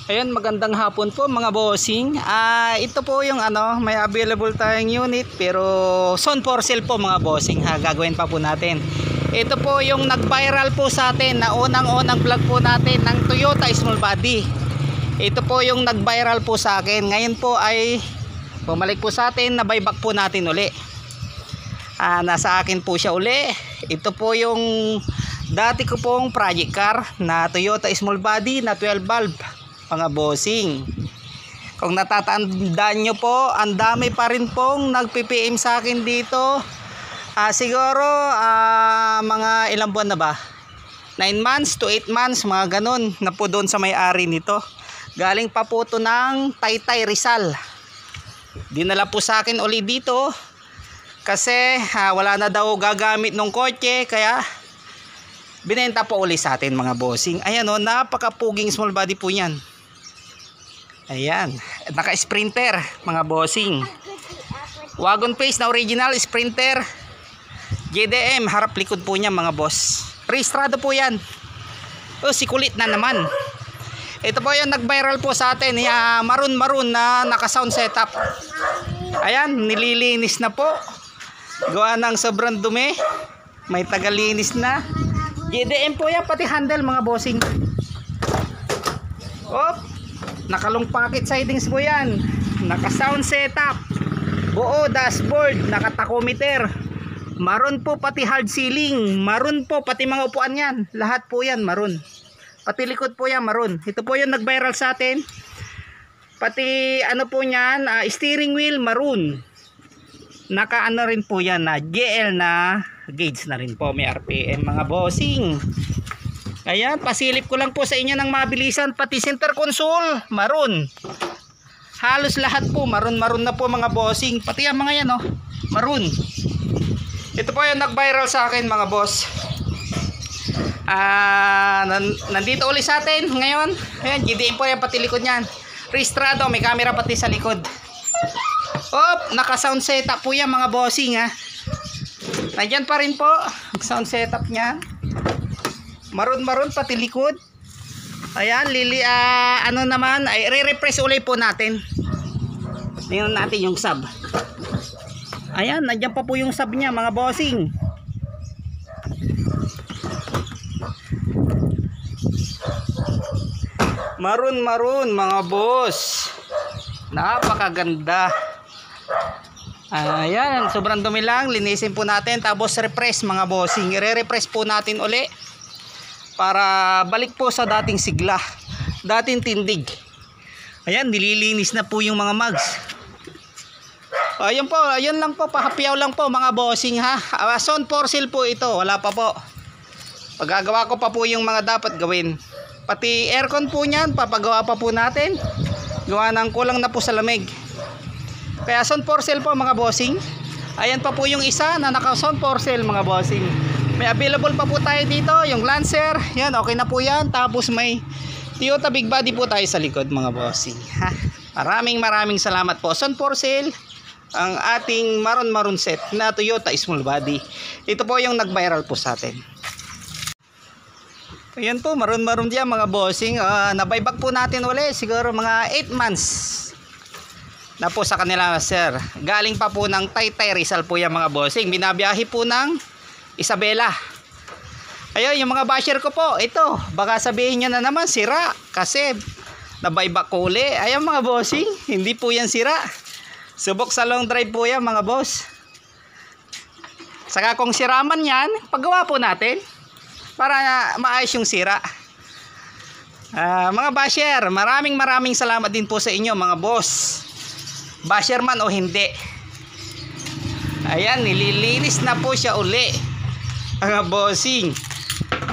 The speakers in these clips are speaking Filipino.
Ayun, magandang hapon po mga bossing. Ito po yung may available tayong unit pero soon for sale po mga bossing ha. Gagawin pa po natin. Ito po yung nag-viral po sa atin na unang-unang vlog po natin ng Toyota Small Body. Ito po yung nag-viral po sa akin. Ngayon po ay bumalik po sa atin, na buyback po natin uli. Nasa akin po siya uli. Ito po yung dati ko pong project car na Toyota Small Body na 12 valve. Mga bossing, kung natatandaan nyo po, ang dami pa rin pong nag-PPM sa akin dito. Siguro mga ilang buwan na ba, 9 months to 8 months, mga ganun na po doon sa may-ari nito. Galing pa po ito ng Taytay Rizal. Dinala po sa akin uli dito kasi wala na daw gagamit ng kotse, kaya binenta po uli sa atin mga bossing. Ayan o, napakapuging small body po yan. Ayan, naka-sprinter mga bossing. Wagon face na original sprinter. JDM, harap likod po niya mga boss. Rehistrado po yan. Si kulit na naman. Ito po yung nag-viral po sa atin. Maroon na naka-sound setup. Ayan, nililinis na po. Gawa ng sobrang dumi. May tagalinis na. JDM po yan, pati handle mga bossing. Nakalong pocket sidings po yan. Naka sound setup. Buo dashboard. Naka tachometer. Maroon po pati hard ceiling. Maroon po pati mga upuan yan. Lahat po yan maroon. Pati likod po yan maroon. Ito po yung nag-viral sa atin. Pati po yan, steering wheel maroon. Naka rin po yan na GL na gauge na rin po. May RPM mga bossing. Ayan, pasilip ko lang po sa inyo ng mabilisan. Pati center console, maroon. Halos lahat po, maroon na po mga bossing. Pati yung mga yan, maroon. Ito po yung nag-viral sa akin mga boss. Nandito ulit sa atin ngayon. Ayan, GDM po yan, pati likod niyan. Rehistrado, may camera pati sa likod. Naka-sound setup po yan mga bossing ha. Nandyan pa rin po, sound setup niya. Maroon pati likod. Ayan, naman ay re-refresh ulit po natin. Tingnan natin yung sub. Ayan, nandiyan pa po yung sub niya mga bossing. Maroon mga boss. Napakaganda. Ayan, sobrang dumi lang. Linisin po natin, tapos refresh mga bossing. I-refresh po natin uli para balik po sa dating sigla, dating tindig. Ayan, nililinis na po yung mga mugs. Ayun po, ayun lang po, pahapyaw lang po mga bossing ha. Soon for sale po ito, wala pa po. Pagagawa ko pa po yung mga dapat gawin. Pati aircon po niyan, papagawa pa po natin. Gawa ng kulang na po sa lamig. Kaya soon for sale po mga bossing. Ayan pa po yung isa na naka soon for sale mga bossing. May available pa po tayo dito, yung Lancer. Yan, okay na po yan. Tapos may Toyota Big Body po tayo sa likod mga bossing. Maraming salamat po. Soon for sale ang ating maroon set na Toyota Small Body. Ito po yung nag-viral po sa atin. Ayan po, maroon diyan mga bossing. Na-buyback po natin uli. Siguro mga 8 months na po sa kanila sir. Galing pa po ng Taytay Rizal po yan mga bossing. Binabiyahe po ng Isabela. Ayun, yung mga basher ko po, ito, baka sabihin nyo na naman sira kasi na-buyback ko uli. Ayun mga bossing, hindi po yan sira. Subok sa long drive po yan mga boss. Saka kung siraman yan, paggawa po natin para maayos yung sira. Mga basher, maraming salamat din po sa inyo mga boss. Basher man o hindi. Ayan, nililinis na po siya uli mga bossing.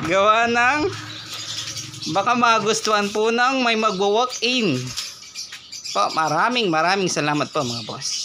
Gawa ng baka magustuhan po ng may magwo-walk in po. Maraming salamat po mga boss.